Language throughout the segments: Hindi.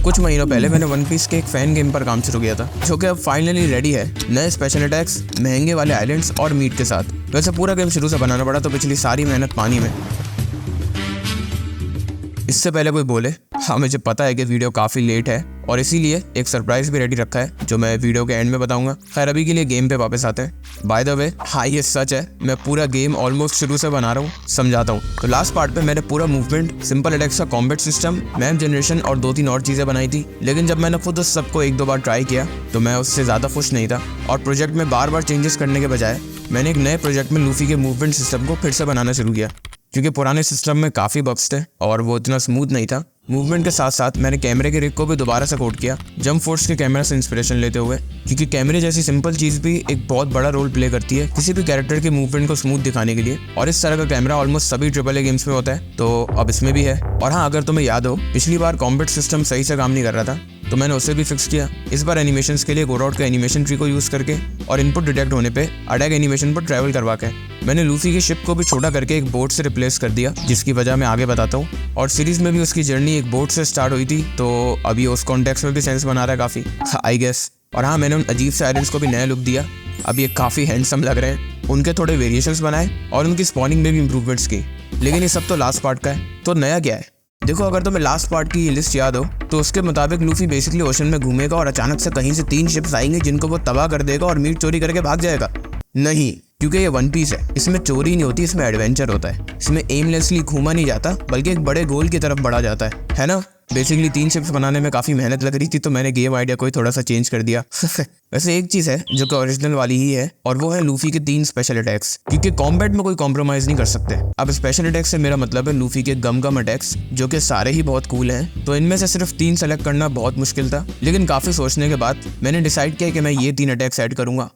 कुछ महीनों पहले मैंने वन पीस के एक फैन गेम पर काम शुरू किया था, जो कि अब फाइनली रेडी है, नए स्पेशल अटैक्स, महंगे वाले आइलैंड्स और मीट के साथ। वैसे पूरा गेम शुरू से बनाना पड़ा तो पिछली सारी मेहनत पानी में। इससे पहले कोई बोले, हाँ मुझे पता है कि वीडियो काफ़ी लेट है और इसीलिए एक सरप्राइज भी रेडी रखा है जो मैं वीडियो के एंड में बताऊंगा। खैर अभी के लिए गेम पे वापस आते हैं। बाय द वे, हाँ ये सच है, मैं पूरा गेम ऑलमोस्ट शुरू से बना रहा हूँ, समझाता हूँ। तो लास्ट पार्ट पे मैंने पूरा मूवमेंट, सिंपल अटैक्स का कॉम्बैट सिस्टम, मैप जनरेशन और 2-3 और चीज़ें बनाई थी। लेकिन जब मैंने खुद उस सबको 1-2 बार ट्राई किया तो मैं उससे ज़्यादा खुश नहीं था और प्रोजेक्ट में बार बार चेंजेस करने के बजाय मैंने एक नए प्रोजेक्ट में लूफी के मूवमेंट सिस्टम को फिर से बनाना शुरू किया, क्योंकि पुराने सिस्टम में काफ़ी बग्स थे और वो इतना स्मूथ नहीं था। मूवमेंट के साथ साथ मैंने कैमरे के रिग को भी दोबारा से कोड किया, जंप फोर्स के कैमरा से इंस्पिरेशन लेते हुए, क्योंकि कैमरे जैसी सिंपल चीज़ भी एक बहुत बड़ा रोल प्ले करती है किसी भी कैरेक्टर के मूवमेंट को स्मूथ दिखाने के लिए। और इस तरह का कैमरा ऑलमोस्ट सभी AAA गेम्स में होता है, तो अब इसमें भी है। और हाँ, अगर तुम्हें याद हो, पिछली बार कॉम्बैट सिस्टम सही से काम नहीं कर रहा था तो मैंने उसे भी फिक्स किया। इस बार एनिमेशंस के लिए गोडआउट का एनिमेशन ट्री को यूज़ करके और इनपुट डिटेक्ट होने पे अटैक एनिमेशन पर ट्रैवल करवा के मैंने लूफी की शिप को भी छोटा करके एक बोट से रिप्लेस कर दिया, जिसकी वजह मैं आगे बताता हूँ। और सीरीज में भी उसकी जर्नी एक बोट से स्टार्ट हुई थी, तो अभी उस कॉन्टेक्स्ट में भी सेंस बना रहा है काफ़ी, आई गेस। और हाँ, मैंने उन अजीब से आइलैंड्स को भी नया लुक दिया, अब ये काफ़ी हैंडसम लग रहे हैं। उनके थोड़े वेरिएशंस बनाए और उनकी स्पॉनिंग में भी इंप्रूवमेंट्स की। लेकिन ये सब तो लास्ट पार्ट का है, तो नया क्या है? देखो, अगर तुम्हें लास्ट पार्ट की ये लिस्ट याद हो तो उसके मुताबिक लूफी बेसिकली ओशन में घूमेगा और अचानक से कहीं से 3 शिप्स आएंगे जिनको वो तबाह कर देगा और मीट चोरी करके भाग जाएगा। नहीं, क्योंकि ये वन पीस है, इसमें चोरी नहीं होती, इसमें एडवेंचर होता है। इसमें एमलेसली घूमा नहीं जाता बल्कि एक बड़े गोल की तरफ बढ़ा जाता है ना। बेसिकली 3 शिप्स बनाने में काफ़ी मेहनत लग रही थी, तो मैंने गेम आइडिया को थोड़ा सा चेंज कर दिया। वैसे एक चीज़ है जो कि ओरिजिनल वाली ही है, और वो है लूफी के 3 स्पेशल अटैक्स, क्योंकि कॉम्बैट में कोई कॉम्प्रोमाइज़ नहीं कर सकते। अब स्पेशल अटैक्स से मेरा मतलब है लूफी के गम अटैक्स, जो कि सारे ही बहुत कूल हैं। तो इनमें से सिर्फ 3 सेलेक्ट करना बहुत मुश्किल था, लेकिन काफ़ी सोचने के बाद मैंने डिसाइड किया कि मैं ये 3 अटैक्स ऐड करूँगा।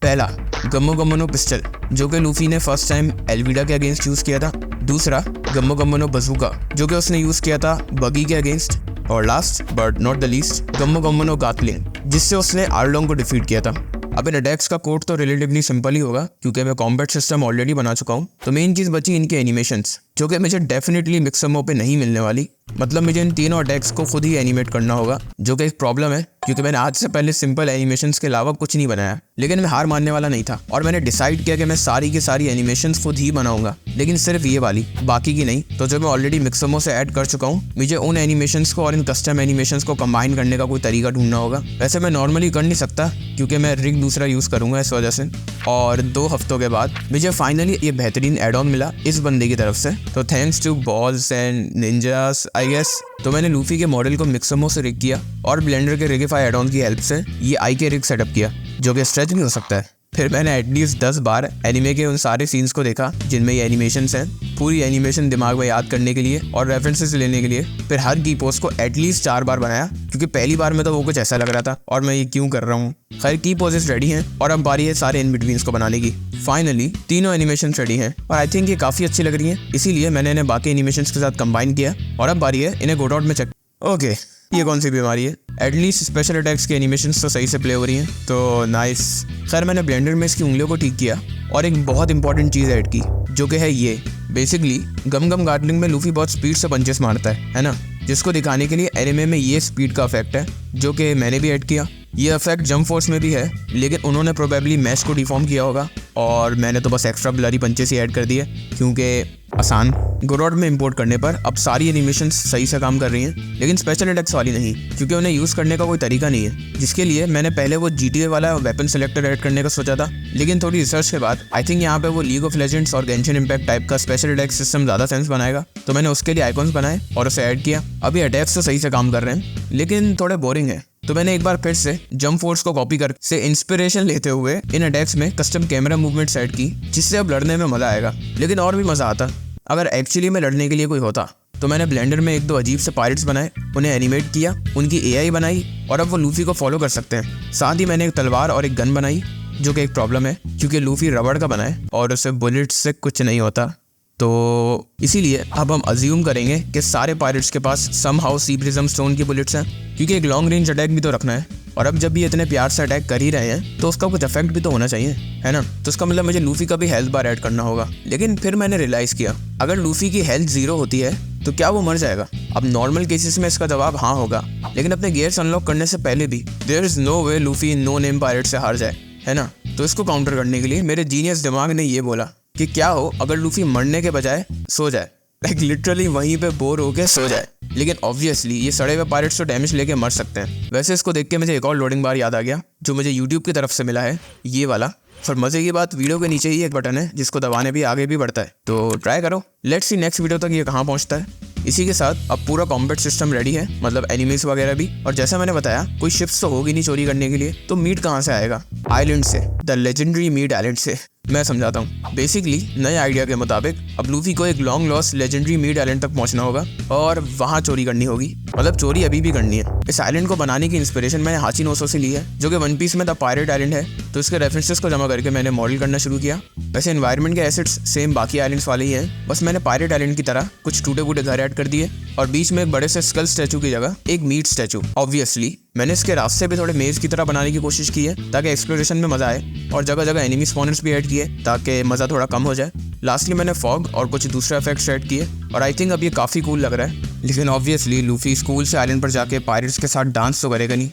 पहला, गम्मो पिस्टल, जो कि लूफी ने फर्स्ट टाइम एल्विडा के अगेंस्ट यूज़ किया था। दूसरा, गम्मो बजूका, जो कि उसने यूज़ किया था बगी के अगेंस्ट। और last but not the least, गम्मो गातलिंग, जिससे उसने आर्लोंग को डिफीट किया था। अब इन अटैक्स का कोड तो रिलेटिवली सिंपल ही होगा, क्योंकि मैं कॉम्बैट सिस्टम ऑलरेडी बना चुका हूँ। तो मेन चीज़ बची इनके एनिमेशंस, जो कि मुझे डेफिनेटली मिक्समो पे नहीं मिलने वाली। मतलब मुझे इन तीनों अटैक्स को खुद ही एनिमेट करना होगा, जो कि एक प्रॉब्लम है, क्योंकि मैंने आज से पहले सिंपल एनिमेशंस के अलावा कुछ नहीं बनाया। लेकिन मैं हार मानने वाला नहीं था और मैंने डिसाइड किया कि मैं सारी की सारी एनिमेशंस खुद ही बनाऊंगा, लेकिन सिर्फ ये वाली, बाकी की नहीं। तो जो मैं ऑलरेडी मिक्समो से ऐड कर चुका हूँ, मुझे उन एनिमेशंस को और इन कस्टम एनिमेशंस को कंबाइन करने का कोई तरीका ढूंढना होगा। वैसे मैं नॉर्मली कर नहीं सकता, क्योंकि मैं रिग दूसरा यूज़ करूँगा इस वजह से। और 2 हफ्तों के बाद मुझे फाइनली ये बेहतरीन एड ऑन मिला इस बंदे की तरफ से, तो thanks to balls and ninjas I guess. तो मैंने लूफी के मॉडल को मिक्समो से रिग किया और ब्लेंडर के रिगिफाई एड ऑन की हेल्प से ये आई के रिग सेटअप किया, जो कि स्ट्रेच नहीं हो सकता है। फिर मैंने एटलीस्ट 10 बार एनिमे के उन सारे सीन्स को देखा जिनमें ये एनिमेशंस हैं, पूरी एनिमेशन दिमाग में याद करने के लिए और रेफरेंसेस लेने के लिए। फिर हर की पोस्ट को एटलीस्ट 4 बार बनाया, क्योंकि पहली बार में तो वो कुछ ऐसा लग रहा था और मैं ये क्यों कर रहा हूँ। खैर की पोजेस रेडी हैं और अब बारी है सारे इन बिटवीन्स को बनाने की। फाइनली तीनों एनिमेशन रेडी हैं और आई थिंक ये काफ़ी अच्छी लग रही हैं, इसीलिए मैंने इन्हें बाकी एनिमेशंस के साथ कंबाइन किया और अब बारी है इन्हें गोडआउट में चेक। ओके, ये कौन सी बीमारी है? एटलीस्ट स्पेशल अटैक्स के एनिमेशंस तो सही से प्ले हो रही हैं, तो नाइस। खैर मैंने ब्लेंडर में इसकी उंगलियों को ठीक किया और एक बहुत इंपॉर्टेंट चीज़ ऐड की, जो कि है ये। बेसिकली गम गार्डलिंग में लूफी बहुत स्पीड से पंचेस मारता है ना, जिसको दिखाने के लिए एनिमे में ये स्पीड का इफेक्ट है, जो कि मैंने भी ऐड किया। ये इफेक्ट जंप फोर्स में भी है, लेकिन उन्होंने प्रोबेबली मैश को डिफॉर्म किया होगा और मैंने तो बस एक्स्ट्रा ब्लरी पंचेस ही ऐड कर दिए, क्योंकि आसान। गोडआउट में इंपोर्ट करने पर अब सारी एनिमेशंस सही से काम कर रही हैं, लेकिन स्पेशल अटैक्स वाली नहीं, क्योंकि उन्हें यूज़ करने का कोई तरीका नहीं है। जिसके लिए मैंने पहले वो GTA वाला वेपन सेलेक्टर ऐड करने का सोचा था, लेकिन थोड़ी रिसर्च के बाद आई थिंक यहाँ पे वो लीग ऑफ लेजेंड्स और गेंशिन इम्पैक्ट टाइप का स्पेशल अटैक सिस्टम ज़्यादा सेंस बनाएगा, तो मैंने उसके लिए आइकॉन्स बनाए और उसे ऐड किया। अभी अटैक्स तो सही से काम कर रहे हैं, लेकिन थोड़े बोरिंग है, तो मैंने एक बार फिर से जंप फोर्स को कॉपी कर से इंस्पिरेशन लेते हुए इन अटैक्स में कस्टम कैमरा मूवमेंट सेट की, जिससे अब लड़ने में मज़ा आएगा। लेकिन और भी मज़ा आता अगर एक्चुअली में लड़ने के लिए कोई होता। तो मैंने ब्लेंडर में 1-2 अजीब से पायरेट्स बनाए, उन्हें एनिमेट किया, उनकी AI बनाई और अब वो लूफी को फॉलो कर सकते हैं। साथ ही मैंने एक तलवार और एक गन बनाई, जो कि एक प्रॉब्लम है, क्योंकि लूफी रबड़ का बना है और उससे बुलेट्स से कुछ नहीं होता। तो इसीलिए अब हम अज्यूम करेंगे कि सारे पायरेट्स के पास समहाउ सी प्रिज्म स्टोन की बुलेट्स हैं, क्योंकि एक लॉन्ग रेंज अटैक भी तो रखना है। और अब जब ये इतने प्यार से अटैक कर ही रहे हैं तो उसका कुछ इफेक्ट भी तो होना चाहिए, है ना। तो उसका मतलब मुझे लूफी का भी हेल्थ बार ऐड करना होगा। लेकिन फिर मैंने रियलाइज़ किया, अगर लूफी की हेल्थ 0 होती है तो क्या वो मर जाएगा? अब नॉर्मल केसेस में इसका जवाब हाँ होगा, लेकिन अपने गियर्स अनलॉक करने से पहले भी there is no way Luffy no name pirate से हार जाए, है ना? तो इसको काउंटर करने के लिए मेरे जीनियस दिमाग ने ये बोला कि क्या हो अगर लूफी मरने के बजाय सो जाए, लाइक लिटरली वहीं पे बोर होके सो जाए। लेकिन ऑब्वियसली ये सड़े हुए पायरेट्स तो डैमेज लेके मर सकते हैं। वैसे इसको देख के मुझे एक और लोडिंग बार याद आ गया जो मुझे यूट्यूब की तरफ से मिला है, ये वाला। और मजे की बात, वीडियो के नीचे ही एक बटन है जिसको दबाने भी आगे भी बढ़ता है, तो ट्राई करो। लेट्स सी नेक्स्ट वीडियो तक ये कहाँ पहुँचता है। इसी के साथ अब पूरा कॉम्बैट सिस्टम रेडी है, मतलब एनिमीज वगैरह भी। और जैसा मैंने बताया कोई शिप्स तो होगी नहीं चोरी करने के लिए, तो मीट कहाँ से आएगा? आइलैंड से, द लेजेंडरी मीट आइलैंड से। मैं समझाता हूँ। बेसिकली नए आइडिया के मुताबिक अब लूफी को एक long lost legendary meat island तक पहुंचना होगा और वहाँ चोरी करनी होगी, मतलब चोरी अभी भी करनी है। इस आइलैंड को बनाने की इंस्पिरेशन मैंने हाचिनोसो से ली है, जो कि वन पीस में द पायरेट आइलैंड है। तो इसके रेफरेंसेस को जमा करके मैंने मॉडल करना शुरू किया। वैसे एनवायरनमेंट के एसेट्स सेम बाकी आइलैंड्स वाले ही हैं, बस मैंने पायरेट आइलैंड की तरह कुछ टूटे फूटे घर ऐड कर दिए और बीच में एक बड़े से स्कल स्टैचू की जगह एक मीट स्टैचू। ऑब्वियसली मैंने इसके रास्ते भी थोड़े मेज की तरह बनाने की कोशिश की है ताकि एक्सप्लोरेशन में मजा आए, और जगह जगह एनिमी स्पॉनर्स भी ऐड किए ताकि मजा थोड़ा कम हो जाए। लास्टली मैंने फॉग और कुछ दूसरे इफेक्ट्स ऐड किए और आई थिंक अब ये काफी कूल लग रहा है। लेकिन ऑब्वियसली लूफी स्कूल से आइलैंड पर जाके पायरेट्स के साथ डांस तो करेगा नहीं।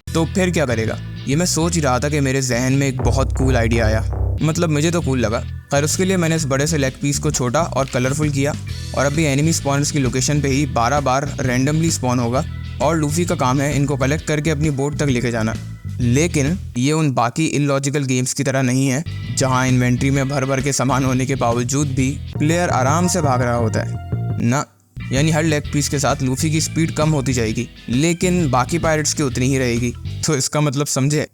तो फिर क्या करेगा? ये मैं सोच ही रहा था कि मेरे जहन में एक बहुत कूल आइडिया आया, मतलब मुझे तो कूल लगा। खैर उसके लिए मैंने इस बड़े से लेग पीस को छोटा और कलरफुल किया और अभी एनिमी स्पॉनर्स की लोकेशन पे ही 12 बार रैंडमली स्पॉन होगा और लूफी का काम है इनको कलेक्ट करके अपनी बोट तक लेके जाना। लेकिन ये उन बाकी इलॉजिकल गेम्स की तरह नहीं है जहाँ इन्वेंट्री में भर भर के सामान होने के बावजूद भी प्लेयर आराम से भाग रहा होता है ना। यानी हर लेग पीस के साथ लूफी की स्पीड कम होती जाएगी लेकिन बाकी पायरेट्स की उतनी ही रहेगी। तो इसका मतलब समझे?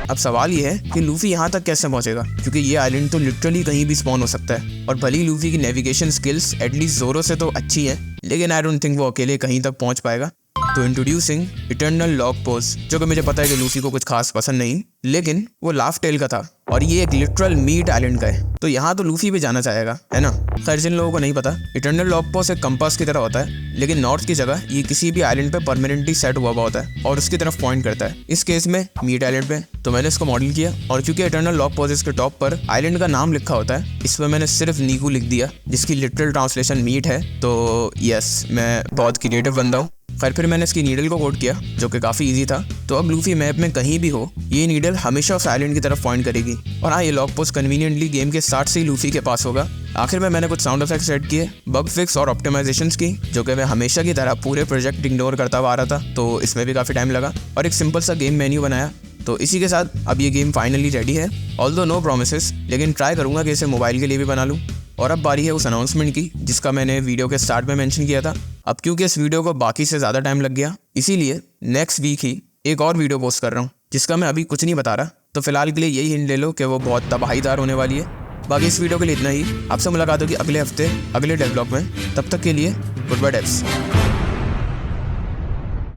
अब सवाल ये है कि लूफी यहाँ तक कैसे पहुँचेगा, क्योंकि ये आइलैंड तो लिटरली कहीं भी स्पॉन हो सकता है। और भली लूफी की नेविगेशन स्किल्स एटलीस्ट जोरो से तो अच्छी है, लेकिन आई डोंट थिंक वो अकेले कहीं तक पहुँच पाएगा। तो इंट्रोड्यूसिंग इटर्नल लॉक पोज, जो कि मुझे पता है कि लूफी को कुछ खास पसंद नहीं, लेकिन वो लाफ टेल का था और ये एक लिटरल मीट आइलैंड का है, तो यहाँ तो लूफी भी जाना चाहेगा, है ना। खैर जिन लोगों को नहीं पता, इटर्नल लॉक पोज एक कंपास की तरह होता है, लेकिन नॉर्थ की जगह ये किसी भी आइलैंड पे परमानेंटली सेट हुआ होता है और उसकी तरफ पॉइंट करता है। इस केस में मीट आइलैंड पे। तो मैंने इसको मॉडल किया और क्योंकि इटर्नल लॉक पोजेस के टॉप पर आइलैंड का नाम लिखा होता है, इसमें मैंने सिर्फ नीकू लिख दिया, जिसकी लिटरल ट्रांसलेशन मीट है। तो यस, मैं बहुत क्रिएटिव बंदा हूँ। खैर फिर मैंने इसकी नीडल को कोड किया, जो कि काफ़ी इजी था। तो अब लूफी मैप में कहीं भी हो, ये नीडल हमेशा उस आइलैंड की तरफ पॉइंट करेगी। और हाँ, ये लॉक पोस्ट कन्वीनियंटली गेम के स्टार्ट से ही लूफी के पास होगा। आखिर में मैंने कुछ साउंड इफेक्ट्स ऐड किए, बग फिक्स और ऑप्टिमाइजेशंस की, जो कि मैं हमेशा की तरह पूरे प्रोजेक्ट इग्नोर करता हुआ आ रहा था, तो इसमें भी काफ़ी टाइम लगा। और एक सिंपल सा गेम मेन्यू बनाया। तो इसी के साथ अब ये गेम फाइनली रेडी है, ऑल्दो नो प्रॉमिसेस, लेकिन ट्राई करूँगा कि इसे मोबाइल के लिए भी बना लूँ। और अब बारी है उस अनाउंसमेंट की जिसका मैंने वीडियो के स्टार्ट में मेंशन किया था। अब क्योंकि इस वीडियो को बाकी से ज़्यादा टाइम लग गया, इसीलिए नेक्स्ट वीक ही एक और वीडियो पोस्ट कर रहा हूँ, जिसका मैं अभी कुछ नहीं बता रहा। तो फिलहाल के लिए यही हिंट ले लो कि वो बहुत तबाहीदार होने वाली है। बाकी इस वीडियो के लिए इतना ही। आपसे मुलाकात होगी अगले हफ्ते अगले डेवलप में। तब तक के लिए गुड बाय डेव्स।